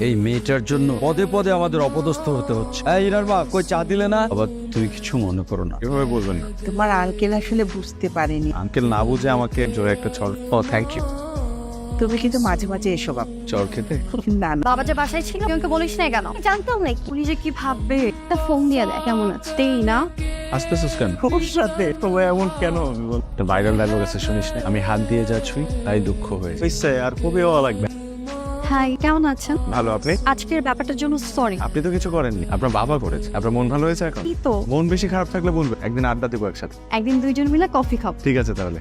এই মেয়েটার জন্য পদে পদে আমাদের অপদস্থ হতে হচ্ছে। এই ইরার মা, কই চা দিলে না? আবার তুই কিছু মনে করো না। এভাবে বলবেন না। তোমার আঙ্কেল আসলে বুঝতে পারেনি। আঙ্কেল না বুঝে আমাকে জোরে একটা চর। ও থ্যাংক ইউ। তুমি কিন্তু মাঝে মাঝে এসো বাবা। চর খেতে না না, বাবা যে বাসায় ছিল আমাকে বলিস না কেন? জানতাম না উনি যে কি ভাববে। একটা ফোন দিয়ে দেয় কেমন আছে তেই না। আসতেছিস কেন? ওর সাথে তোমায় এমন কেন আমি বল? একটা ভাইরাল ডায়লগ আছে, শুনিস না? আমি হাত দিয়ে যা ছুঁই তাই দুঃখ হয়ে যায়। আর কবি হওয়া লাগবে। হাই, কেমন আছেন? ভালো, আপনি? আজকের ব্যাপারটার জন্য সরি। আপনি তো কিছু করেননি, আপনার বাবা করেছে। আপনার মন ভালো হয়েছে এখন? কি তো মন বেশি খারাপ থাকলে বলবে, একদিন আড্ডা দেবো একসাথে। একদিন দুইজন মিলে কফি খাবো। ঠিক আছে তাহলে।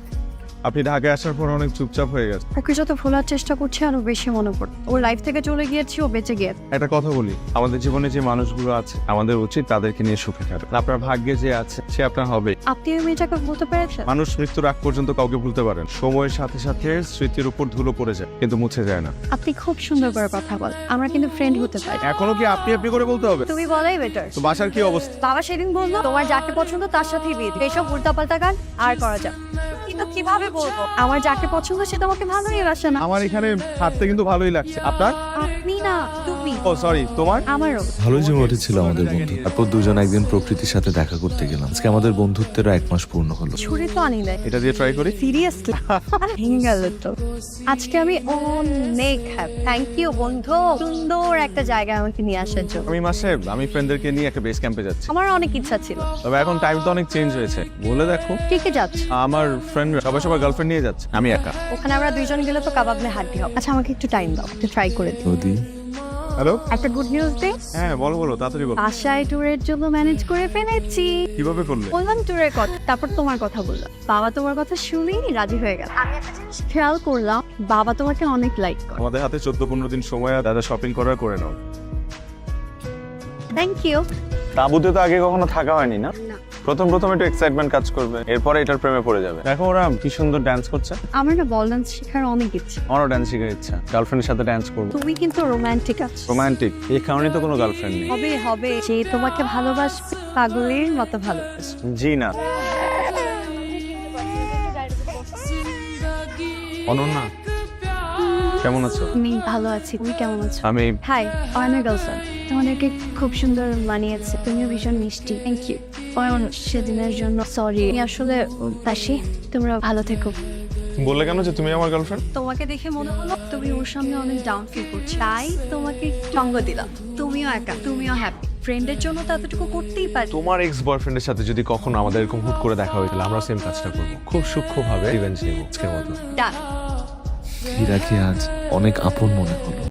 আপনি ঢাকায় আসার পর অনেক চুপচাপ হয়ে গেছে। ওকে যত ভোলার চেষ্টা করছি আরো বেশি মনে পড়ে। ওর লাইফ থেকে চলে গিয়েছি, ও বেঁচে গিয়েছে। একটা কথা বলি, আমাদের জীবনে যে মানুষগুলো আছে আমাদের উচিত তাদেরকে নিয়ে সুখে থাকা। আপনার ভাগ্যে যে আছে সে আপনার হবে। আপনি ওই মেয়েটাকে বলতে পেরেছেন? মানুষ মৃত্যুর আগ পর্যন্ত কাউকে ভুলতে পারেন, সময়ের সাথে সাথে স্মৃতির উপর ধুলো পড়ে যায় কিন্তু মুছে যায় না। আপনি খুব সুন্দর করে কথা বল, আমরা কিন্তু ফ্রেন্ড হতে পারি। এখনো কি আপনি আপনি করে বলতে হবে? তুমি বলাই বেটার। তো বাসার কি অবস্থা? বাবা সেদিন বললো তোমার যাকে পছন্দ তার সাথেই বিয়ে দিবে। এইসব উল্টাপাল্টা গান আর করা যাবে কিন্তু কিভাবে বলবো আমার যাকে পছন্দ সে তোমাকে ভালোই বাসে না। আমার এখানে থাকতে কিন্তু ভালোই লাগছে। আপনার? আপনি না, তুমি। ও সরি, তোমার? আমারও। ভালোই জমে উঠেছিল আমাদের বন্ধু। তারপর দুজন একদিন প্রকৃতির সাথে দেখা করতে গেলাম। আজকে আমাদের বন্ধুত্বেরও 1 মাস পূর্ণ হলো। ছুরি তো আনি নাই। এটা দিয়ে ট্রাই করি। সিরিয়াসলি ভেঙে গেল তো। আজকে আমি অনেক হ্যাপি। থ্যাংক ইউ বন্ধু, সুন্দর একটা জায়গায় আমাকে নিয়ে আসার জন্য। আমি মাসে আমি ফ্রেন্ডদেরকে নিয়ে একটা বেস ক্যাম্পে যাচ্ছি। আমার অনেক ইচ্ছা ছিল। তবে এখন টাইম তো অনেক চেঞ্জ হয়েছে। বলে দেখো, কে কে যাচ্ছে? আমার ফ্রেন্ড সবাই গার্লফ্রেন্ড নিয়ে যাচ্ছে, আমি একা। ওখানে আমরা দুইজন গেলে তো কাবাব মে হাড্ডি হবে। আচ্ছা আমাকে একটু টাইম দাও, একটু ট্রাই করে দিই। নদী, হ্যালো। একটা গুড নিউজ দে। হ্যাঁ বলো তাড়াতাড়ি বলো। বাসায় ট্যুরের জন্য ম্যানেজ করে ফেলেছি। কিভাবে করলে? বললাম ট্যুরের কথা, তারপর তোমার কথা বললাম। বাবা তোমার কথা শুনেই রাজি হয়ে গেল। আমি একটা জিনিস খেয়াল করলাম, বাবা তোমাকে অনেক লাইক করে। আমাদের হাতে 14-15 দিন সময়, দাদা শপিং করার করে নাও। Thank you. তাঁবুতে তো আগে কখনো থাকা হয়নি না? না। প্রথম একটু এক্সাইটমেন্ট কাজ করবে, এরপরে এটার প্রেমে পড়ে যাবে। দেখো ওরা কি সুন্দর ডান্স করছে। আমার না বল ডান্স শেখার অনেক ইচ্ছে। আমারও ডান্স শেখার ইচ্ছা, গার্লফ্রেন্ডের সাথে ডান্স করবো। তুমি কিন্তু রোমান্টিক আছো। রোমান্টিক এই কারণে তো কোনো গার্লফ্রেন্ড নেই। হবে হবে, যে তোমাকে ভালোবাসবে পাগলের মতো ভালোবাসবে। জি না। অনন্যা, কেমন আছো? আমি ভালো আছি, তুমি কেমন আছো? আমি হাই, আমার গার্লফ্রেন্ড। তোমাদেরকে খুব সুন্দর মানিয়েছে, তুমিও ভীষণ মিষ্টি। থ্যাংক ইউ অয়ন, সেদিনের জন্য সরি। আমি আসলে তাসি, তোমরা ভালো থেকো। বললে কেন যে তুমি আমার গার্লফ্রেন্ড? তোমাকে দেখে মনে হলো তুমি ওর সামনে অনেক ডাউন ফিল করছো, তাই তোমাকে সঙ্গ দিলাম। তুমিও একা, তুমিও হ্যাপি। ফ্রেন্ডের জন্য তো এতটুকু করতেই পারি। তোমার এক্স বয়ফ্রেন্ডের সাথে যদি কখনো আমাদের এরকম হুট করে দেখা হয়েছিল, আমরা সেম কাজটা করবো, খুব সূক্ষ্মভাবে রিভেঞ্জ নেবো আজকের মতো। ডান। হীরাকে আজ অনেক আপন মনে হলো।